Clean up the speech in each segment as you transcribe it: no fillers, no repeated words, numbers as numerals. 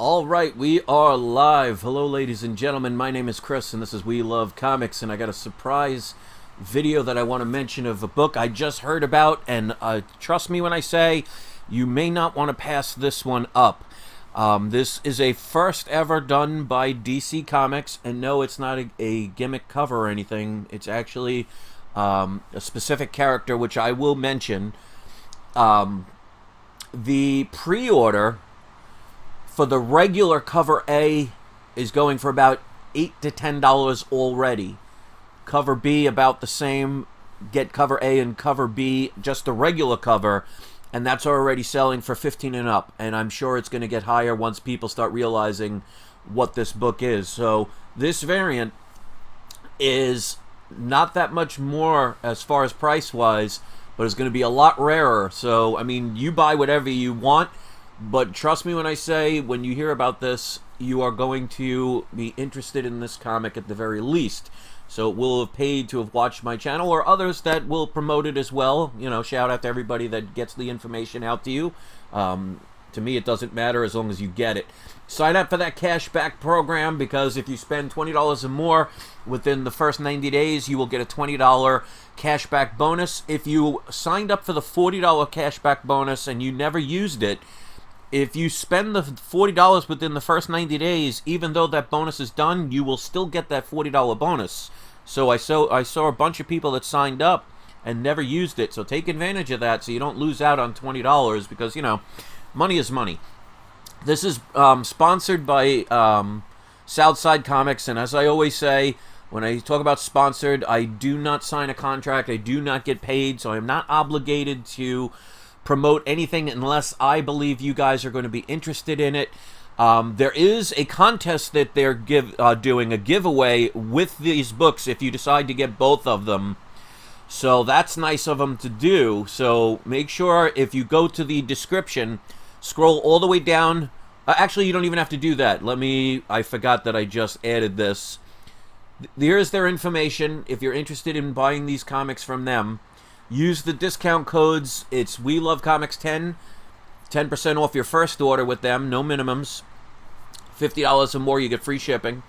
All right, we are live. Hello, ladies and gentlemen. My name is Chris, and this is We Love Comics, and I got a surprise video that I want to mention of a book I just heard about, and trust me when I say you may not want to pass this one up. This is a first ever done by DC Comics, and no, it's not a gimmick cover or anything. It's actually a specific character, which I will mention. The pre-order for the regular cover A is going for about $8 to $10 already. Cover B about the same. Get cover A and cover B, just the regular cover, and that's already selling for $15 and up. And I'm sure it's going to get higher once people start realizing what this book is. So this variant is not that much more as far as price-wise, but it's going to be a lot rarer. So, I mean, you buy whatever you want, but trust me when I say, when you hear about this, you are going to be interested in this comic at the very least. So it will have paid to have watched my channel, or others that will promote it as well. You know, shout out to everybody that gets the information out to you. To me, it doesn't matter as long as you get it. Sign up for that cashback program, because if you spend $20 or more within the first 90 days, you will get a $20 cashback bonus. If you signed up for the $40 cashback bonus and you never used it, if you spend the $40 within the first 90 days, even though that bonus is done, you will still get that $40 bonus. So I saw a bunch of people that signed up and never used it. So take advantage of that so you don't lose out on $20, because, you know, money is money. This is sponsored by Southside Comics, and as I always say, when I talk about sponsored, I do not sign a contract. I do not get paid, so I'm not obligated to promote anything unless I believe you guys are going to be interested in it. There is a contest that they're doing, a giveaway with these books if you decide to get both of them. So that's nice of them to do. So make sure if you go to the description, scroll all the way down. Actually, you don't even have to do that. I forgot that I just added this. Here's their information. If you're interested in buying these comics from them, use the discount codes. It's We Love Comics 10 off your first order with them, no minimums. $50 or more, you get free shipping.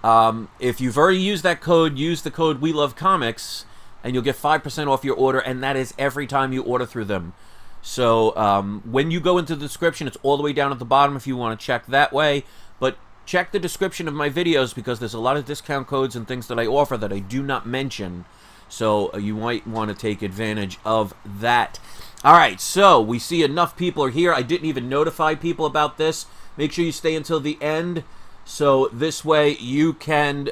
If you've already used that code, use the code We Love Comics, and you'll get 5% off your order, and that is every time you order through them. So when you go into the description, it's all the way down at the bottom if you want to check that way. But check the description of my videos, because there's a lot of discount codes and things that I offer that I do not mention. So you might want to take advantage of that. All right, so we see enough people are here. I didn't even notify people about this. Make sure you stay until the end, so this way you can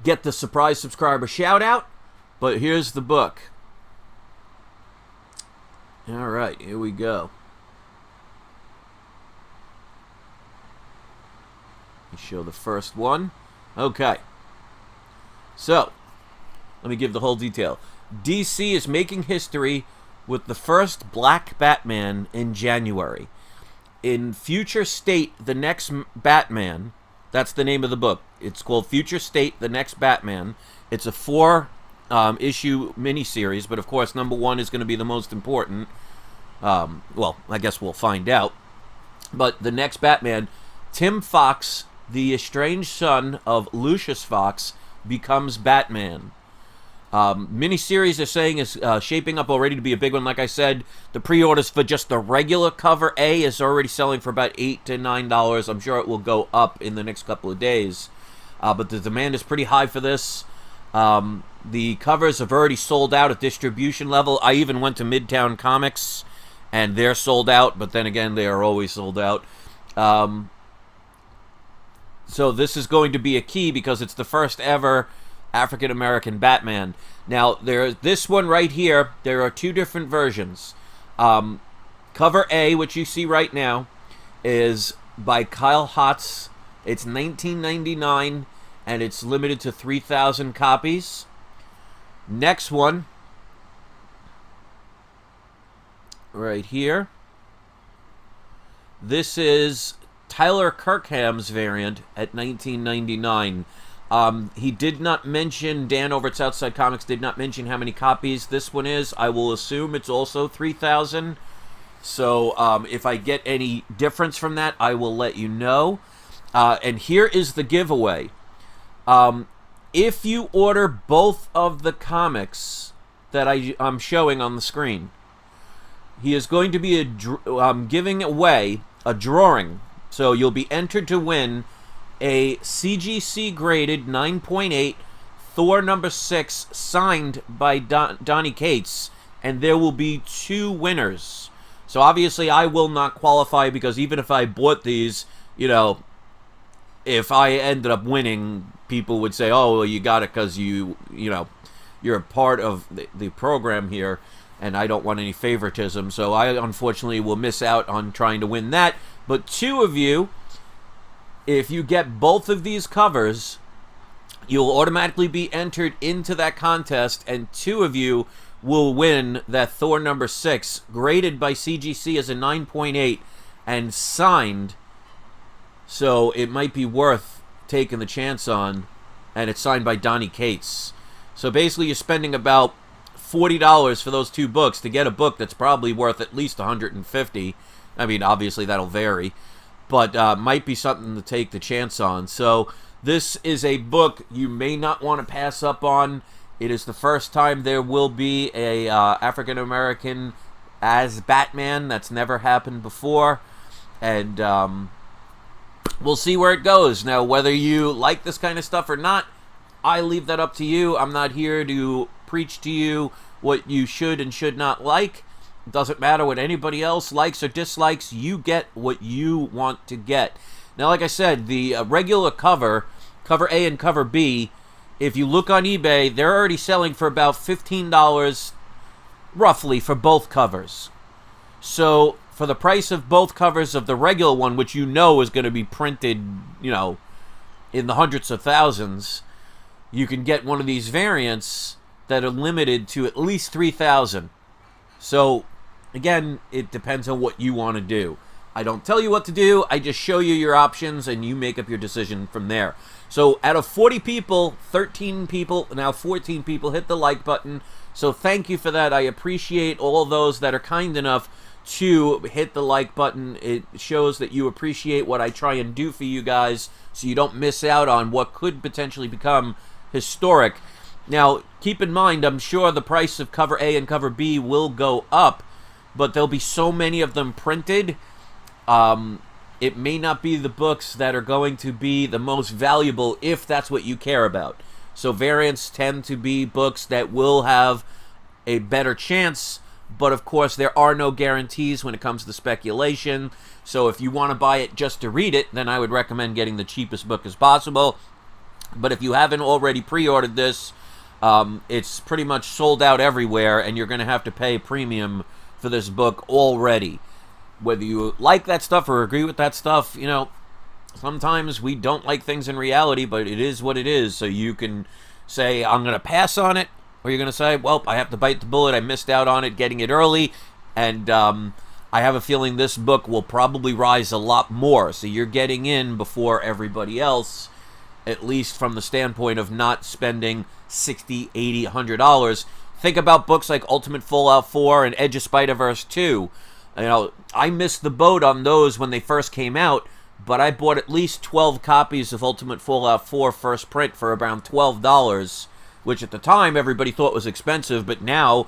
get the surprise subscriber shout out. But here's the book. All right, here we go. Let me show the first one. Okay. So, let me give the whole detail. DC is making history with the first Black Batman in January. In Future State, the Next Batman, that's the name of the book. It's called Future State, the Next Batman. It's a 4-issue miniseries, but of course, number 1 is going to be the most important. Well, I guess we'll find out. But the Next Batman, Tim Fox, the estranged son of Lucius Fox, becomes Batman. Miniseries they're saying is shaping up already to be a big one. Like I said, the pre-orders for just the regular cover A is already selling for about $8 to $9. I'm sure it will go up in the next couple of days. But the demand is pretty high for this. The covers have already sold out at distribution level. I even went to Midtown Comics, and they're sold out. But then again, they are always sold out. So this is going to be a key, because it's the first ever African-American Batman. Now, this one right here, there are 2 different versions. Cover A, which you see right now, is by Kyle Hotz. It's $19.99, and it's limited to 3,000 copies. Next one, right here. This is Tyler Kirkham's variant at $19.99. He did not mention, Dan over at Southside Comics did not mention how many copies this one is. I will assume it's also 3,000. So if I get any difference from that, I will let you know. And here is the giveaway. If you order both of the comics that I'm showing on the screen, he is going to be giving away a drawing. So you'll be entered to win a CGC graded 9.8 Thor #6 signed by Donny Cates, and there will be 2 winners. So obviously I will not qualify, because even if I bought these, you know, if I ended up winning, people would say, oh, well, you got it because you know, you're a part of the program here, and I don't want any favoritism. So I unfortunately will miss out on trying to win that. But 2 of you, if you get both of these covers, you'll automatically be entered into that contest, and 2 of you will win that Thor #6, graded by CGC as a 9.8 and signed. So it might be worth taking the chance on, and it's signed by Donny Cates. So basically you're spending about $40 for those 2 books to get a book that's probably worth at least $150. I mean, obviously that'll vary, but might be something to take the chance on. So this is a book you may not want to pass up on. It is the first time there will be a African-American as Batman. That's never happened before. And we'll see where it goes. Now, whether you like this kind of stuff or not, I leave that up to you. I'm not here to preach to you what you should and should not like. It doesn't matter what anybody else likes or dislikes. You get what you want to get. Now, like I said, the regular cover A and cover B, if you look on eBay, they're already selling for about $15 roughly for both covers. So for the price of both covers of the regular one, which you know is going to be printed, you know, in the hundreds of thousands, you can get one of these variants that are limited to at least 3,000. So again, it depends on what you want to do. I don't tell you what to do. I just show you your options, and you make up your decision from there. So out of 40 people, 13 people, now 14 people hit the like button. So thank you for that. I appreciate all those that are kind enough to hit the like button. It shows that you appreciate what I try and do for you guys, so you don't miss out on what could potentially become historic. Now, keep in mind, I'm sure the price of cover A and cover B will go up, but there'll be so many of them printed. It may not be the books that are going to be the most valuable if that's what you care about. So variants tend to be books that will have a better chance, but of course there are no guarantees when it comes to speculation. So if you want to buy it just to read it, then I would recommend getting the cheapest book as possible. But if you haven't already pre-ordered this, it's pretty much sold out everywhere, and you're going to have to pay premium for this book already. Whether you like that stuff or agree with that stuff, you know, sometimes we don't like things in reality, but it is what it is. So you can say, I'm going to pass on it, or you're going to say, well, I have to bite the bullet. I missed out on it, getting it early, and I have a feeling this book will probably rise a lot more. So you're getting in before everybody else, at least from the standpoint of not spending $60, $80, $100. Think about books like Ultimate Fallout 4 and Edge of Spider-Verse 2. You know, I missed the boat on those when they first came out, but I bought at least 12 copies of Ultimate Fallout 4 first print for around $12, which at the time everybody thought was expensive, but now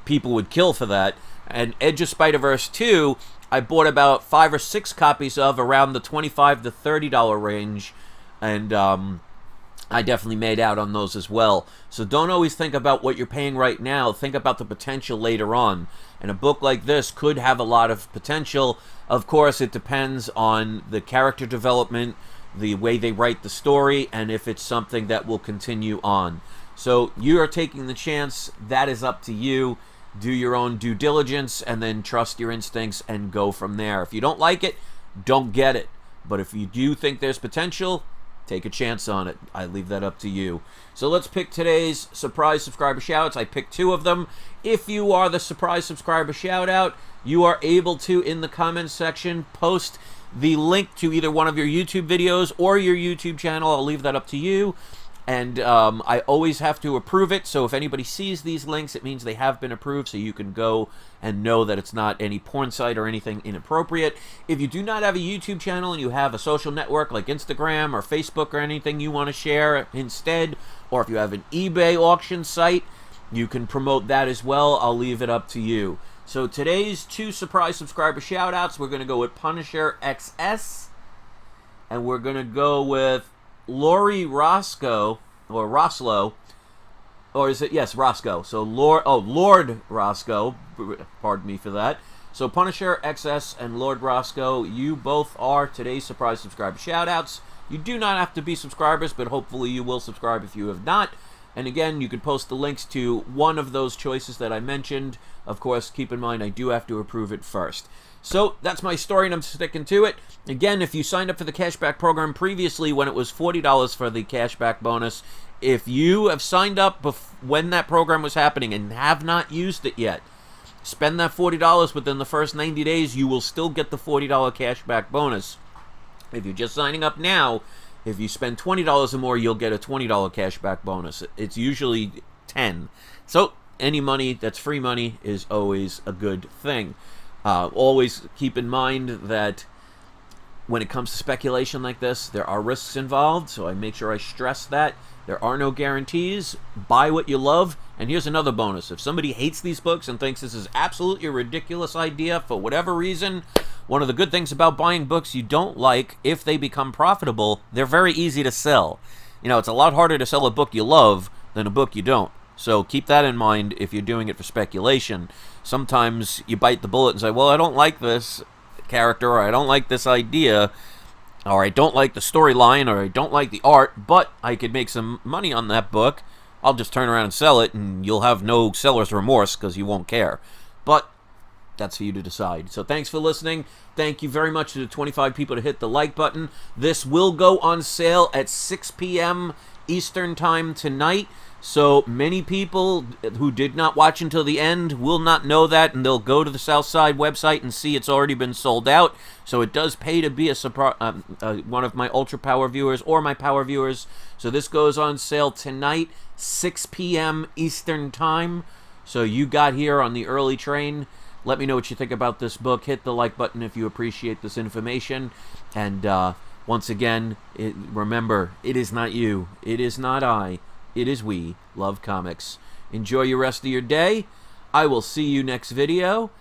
people would kill for that. And Edge of Spider-Verse 2, I bought about 5 or 6 copies of around the $25 to $30 range, and I definitely made out on those as well. So don't always think about what you're paying right now. Think about the potential later on. And a book like this could have a lot of potential. Of course, it depends on the character development, the way they write the story, and if it's something that will continue on. So you are taking the chance. That is up to you. Do your own due diligence, and then trust your instincts and go from there. If you don't like it, don't get it. But if you do think there's potential, take a chance on it. I leave that up to you. So let's pick today's surprise subscriber shoutouts. I picked 2 of them. If you are the surprise subscriber shoutout, you are able to, in the comments section, post the link to either one of your YouTube videos or your YouTube channel. I'll leave that up to you. And I always have to approve it, so if anybody sees these links, it means they have been approved, so you can go and know that it's not any porn site or anything inappropriate. If you do not have a YouTube channel and you have a social network like Instagram or Facebook or anything you want to share instead, or if you have an eBay auction site, you can promote that as well. I'll leave it up to you. So today's 2 surprise subscriber shout-outs, we're going to go with Punisher XS, and we're going to go with Lori Roscoe, or Roslow, or is it, yes, Roscoe. So Lord Roscoe, pardon me for that. So Punisher XS and Lord Roscoe, you both are today's surprise subscriber shoutouts. You do not have to be subscribers, but hopefully you will subscribe if you have not. And again, you can post the links to one of those choices that I mentioned. Of course, keep in mind I do have to approve it first. So that's my story, and I'm sticking to it. Again, if you signed up for the cashback program previously when it was $40 for the cashback bonus, if you have signed up when that program was happening and have not used it yet, spend that $40 within the first 90 days. You will still get the $40 cashback bonus. If you're just signing up now, if you spend $20 or more, you'll get a $20 cashback bonus. It's usually $10. So any money that's free money is always a good thing. Always keep in mind that when it comes to speculation like this, there are risks involved, so I make sure I stress that. There are no guarantees. Buy what you love. And here's another bonus. If somebody hates these books and thinks this is absolutely a ridiculous idea for whatever reason, one of the good things about buying books you don't like, if they become profitable, they're very easy to sell. You know, it's a lot harder to sell a book you love than a book you don't. So keep that in mind if you're doing it for speculation. Sometimes you bite the bullet and say, well, I don't like this character, or I don't like this idea, or I don't like the storyline, or I don't like the art, but I could make some money on that book. I'll just turn around and sell it, and you'll have no seller's remorse because you won't care. But that's for you to decide. So thanks for listening. Thank you very much to the 25 people to hit the like button. This will go on sale at 6 p.m. Eastern Time tonight. So many people who did not watch until the end will not know that, and they'll go to the Southside website and see it's already been sold out. So it does pay to be a one of my Ultra Power viewers or my Power viewers. So this goes on sale tonight, 6 p.m. Eastern Time. So you got here on the early train. Let me know what you think about this book. Hit the like button if you appreciate this information. And once again, remember, it is not you. It is not I. It is we. Love comics. Enjoy your rest of your day. I will see you next video.